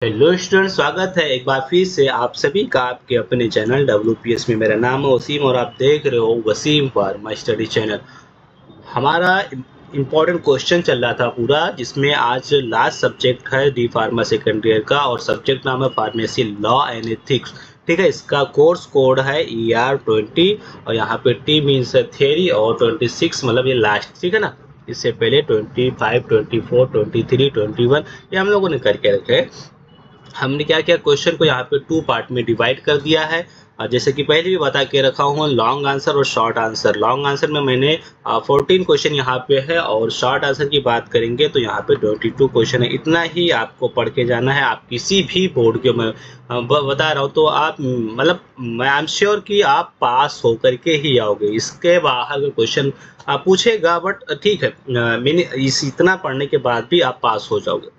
Hello student, स्वागत है एक बार फिर से आप सभी का आपके अपने चैनल WPS में। मेरा नाम है वसीम और आप देख रहे हो वसीम फार्मा स्टडी चैनल। हमारा इम्पोर्टेंट क्वेश्चन चल रहा था पूरा, जिसमें आज लास्ट सब्जेक्ट है डी फार्मा सेकेंड ईयर का और सब्जेक्ट नाम है फार्मेसी लॉ एंड एथिक्स। ठीक है, इसका कोर्स कोड है ER20 और यहाँ पे T मीन्स थियरी और 26 मतलब ये लास्ट। ठीक है ना, इससे पहले 25, 24, 23, 21 ये हम लोगों ने करके रखे। हमने क्या किया, क्वेश्चन को यहाँ पे 2 पार्ट में डिवाइड कर दिया है। जैसे कि पहले भी बता के रखा हूँ, लॉन्ग आंसर और शॉर्ट आंसर। लॉन्ग आंसर में मैंने 14 क्वेश्चन यहाँ पे है और शॉर्ट आंसर की बात करेंगे तो यहाँ पे 22 क्वेश्चन है। इतना ही आपको पढ़ के जाना है। आप किसी भी बोर्ड के, मैं बता रहा हूँ तो आप मतलब मैं आई एम श्योर कि आप पास होकर के ही आओगे। इसके बाहर का क्वेश्चन पूछेगा बट ठीक है, इस इतना पढ़ने के बाद भी आप पास हो जाओगे।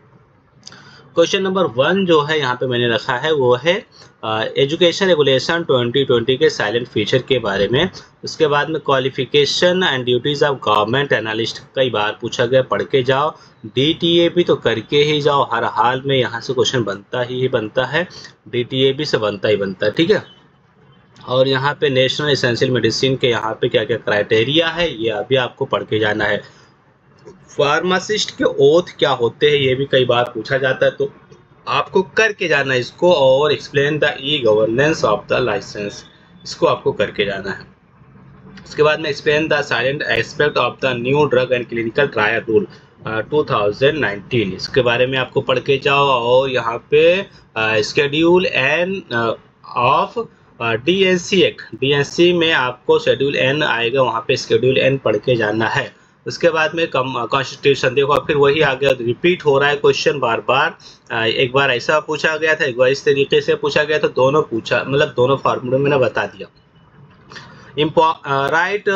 क्वेश्चन नंबर 1 जो है यहाँ पे मैंने रखा है वो है एजुकेशन रेगुलेशन 2020 के साइलेंट फीचर के बारे में। उसके बाद में qualification and duties of government analyst, कई बार पूछा गया, पढ़ के जाओ। DTAB तो करके ही जाओ, हर हाल में यहाँ से क्वेश्चन बनता ही बनता है, DTAB से बनता ही बनता है। ठीक है, और यहाँ पे नेशनल एसेंशियल मेडिसिन के यहाँ पे क्या क्या क्राइटेरिया है ये अभी आपको पढ़ के जाना है। फार्मासिस्ट के ओथ क्या होते हैं ये भी कई बार पूछा जाता है, तो आपको करके जाना है इसको। और explain the e governance of the licence, इसको आपको करके जाना है। उसके बाद में explain the silent aspect of the new drug and clinical trial rule 2019, इसके बारे में आपको पढ़ के जाओ। और यहाँ पे schedule N of DNC act, DNC में आपको शेड्यूल N आएगा, वहाँ पे शेड्यूल N पढ़ के जाना है। उसके बाद में कॉन्स्टिट्यूशन, देखो फिर वही आ गया, रिपीट हो रहा है क्वेश्चन बार बार। एक बार ऐसा पूछा गया था, एक बार इस तरीके से पूछा गया था, दोनों पूछा, मतलब दोनों फार्मूले मैंने बता दिया। Right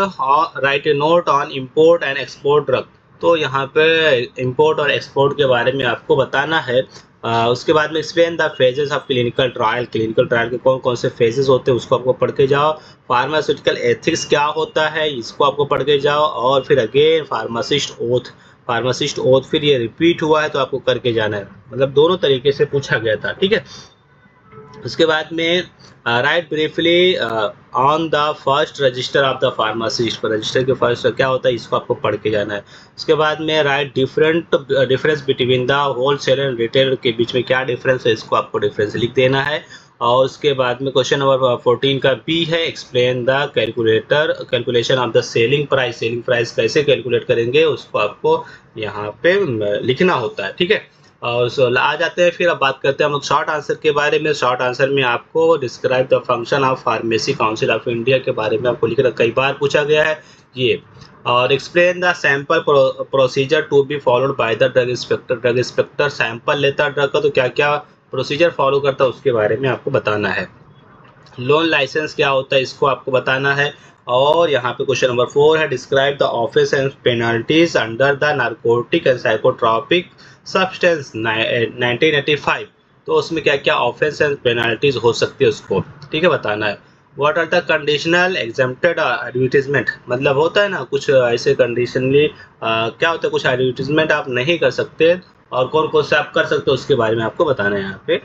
A note on import and export drug, तो यहाँ पे इंपोर्ट और एक्सपोर्ट के बारे में आपको बताना है। उसके बाद में explain the phases of clinical trial, clinical trial के कौन कौन से फेजेस होते हैं उसको आपको पढ़ के जाओ। फार्मास्यूटिकल एथिक्स क्या होता है इसको आपको पढ़ के जाओ। और फिर again pharmacist oath, pharmacist oath फिर ये रिपीट हुआ है तो आपको करके जाना है, मतलब दोनों तरीके से पूछा गया था। ठीक है, उसके बाद में right briefly on the first resistor of the pharmacist, register के फर्स्ट क्या होता है इसको आपको पढ़ के जाना है। उसके बाद में right difference between the wholesale and retail के बीच में क्या डिफरेंस है, इसको आपको डिफरेंस लिख देना है। और उसके बाद में क्वेश्चन नंबर 14 का बी है explain the calculation of the selling price, selling price कैसे कैलकुलेट करेंगे उसको आपको यहाँ पे लिखना होता है। ठीक है, और आ जाते हैं, फिर अब बात करते हैं हम लोग शॉर्ट आंसर के बारे में। शॉर्ट आंसर में आपको describe the function of pharmacy council of India के बारे में आपको लिखना, कई बार पूछा गया है ये। और explain the sample procedure to be followed by the drug inspector, drug inspector sample लेता है ड्रग का तो क्या क्या प्रोसीजर फॉलो करता है उसके बारे में आपको बताना है। लोन लाइसेंस क्या होता है इसको आपको बताना है। और यहाँ पे क्वेश्चन नंबर 4 है describe the offence and penalties under the narcotic and psychotropic substance 1985, तो उसमें क्या क्या ऑफेंस एंड पेनल्टीज हो सकती है उसको ठीक है बताना है। What are the conditional exempted advertisement, मतलब होता है ना कुछ ऐसे कंडीशनली क्या होता है, कुछ एडवर्टीजमेंट आप नहीं कर सकते और कौन कौन से आप कर सकते हो उसके बारे में आपको बताना है यहाँ पे।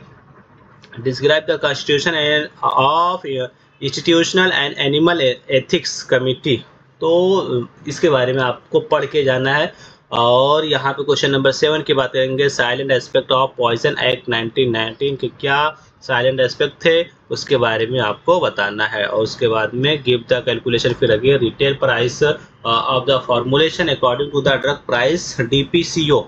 Describe the constitution of institutional and animal ethics committee, तो इसके बारे में आपको पढ़ के जाना है। और यहाँ पे क्वेश्चन नंबर 7 की बात करेंगे, silent aspect of poison act 1919 के क्या साइलेंट एस्पेक्ट थे उसके बारे में आपको बताना है। और उसके बाद में गिव द कैलकुलेशन, फिर again retail price of the formulation according to the drug price DPCO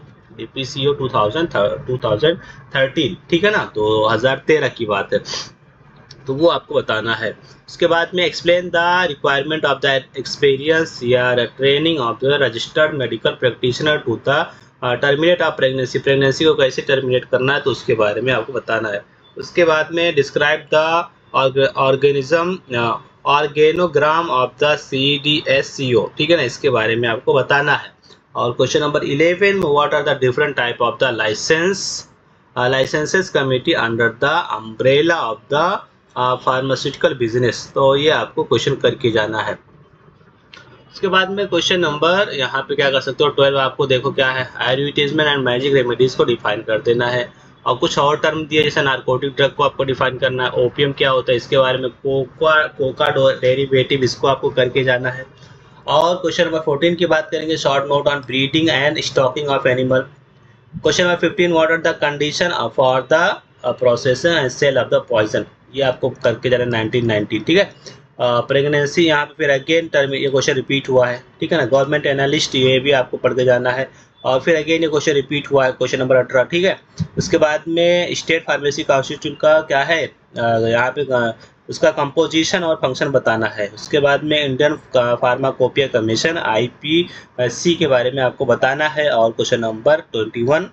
2013, ठीक है ना, तो 2013 की बात है, तो वो आपको बताना है। उसके बाद में explain the requirement of the experience या training of the registered medical practitioner to the terminate of pregnancy, pregnancy को कैसे टर्मिनेट करना है तो उसके बारे में आपको बताना है। उसके बाद में describe the organogram of the CDSCO, ठीक है ना, इसके बारे में आपको बताना है। और क्वेश्चन नंबर 11 में what are the different type of the licences committee under the umbrella of the pharmaceutical business, तो ये आपको क्वेश्चन करके जाना है। उसके बाद में क्वेश्चन नंबर यहाँ पे क्या कर सकते हो 12, आपको देखो क्या है, एडवर्टीजमेंट एंड मैजिक रेमेडीज को डिफाइन कर देना है। और कुछ और टर्म दिए जैसे नारकोटिक ड्रग को आपको डिफाइन करना है, ओपीएम क्या होता है इसके बारे में, कोका डेरिवेटिव इसको आपको करके जाना है। और क्वेश्चन नंबर 14 की बात करेंगे, short note on breeding and stocking of animal. Question number 15, what are the condition for the procession and sale of the poison, ये आपको करके जाना 1919, ठीक है। प्रेगनेंसी यहाँ पे फिर अगेन टर्म ये क्वेश्चन रिपीट हुआ है, ठीक है ना। गवर्नमेंट एनालिस्ट ये भी आपको पढ़ के जाना है, और फिर अगेन ये क्वेश्चन रिपीट हुआ है, क्वेश्चन नंबर 18, ठीक है। उसके बाद में स्टेट फार्मेसी काउंसिल का क्या है, यहाँ पे उसका कंपोजिशन और फंक्शन बताना है। उसके बाद में इंडियन फार्माकोपिया कमीशन IPC के बारे में आपको बताना है। और question number 21,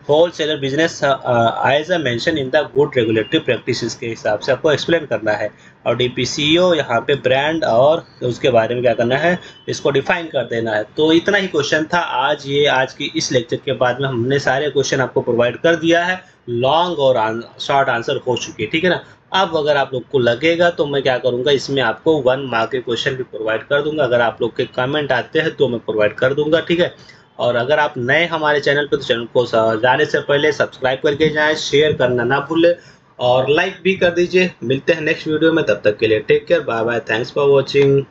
wholesaler business as a mention in the good regulatory practices के हिसाब से आपको एक्सप्लेन करना है। और DPCO यहाँ पे ब्रांड और उसके बारे में क्या करना है, इसको डिफाइन कर देना है। तो इतना ही क्वेश्चन था आज की इस लेक्चर के बाद में हमने सारे क्वेश्चन आपको प्रोवाइड कर दिया है, लॉन्ग और शॉर्ट आंसर हो चुके हैं, ठीक है ना। अब अगर आप लोग को लगेगा तो मैं क्या करूँगा, इसमें आपको 1 मार्क के क्वेश्चन भी प्रोवाइड कर दूंगा। अगर आप लोग के कमेंट आते हैं तो मैं प्रोवाइड कर दूंगा, ठीक है। और अगर आप नए हमारे चैनल पर तो चैनल को जाने से पहले सब्सक्राइब करके जाएं, शेयर करना ना भूलें और लाइक भी कर दीजिए। मिलते हैं नेक्स्ट वीडियो में, तब तक के लिए take care, bye bye, thanks for watching.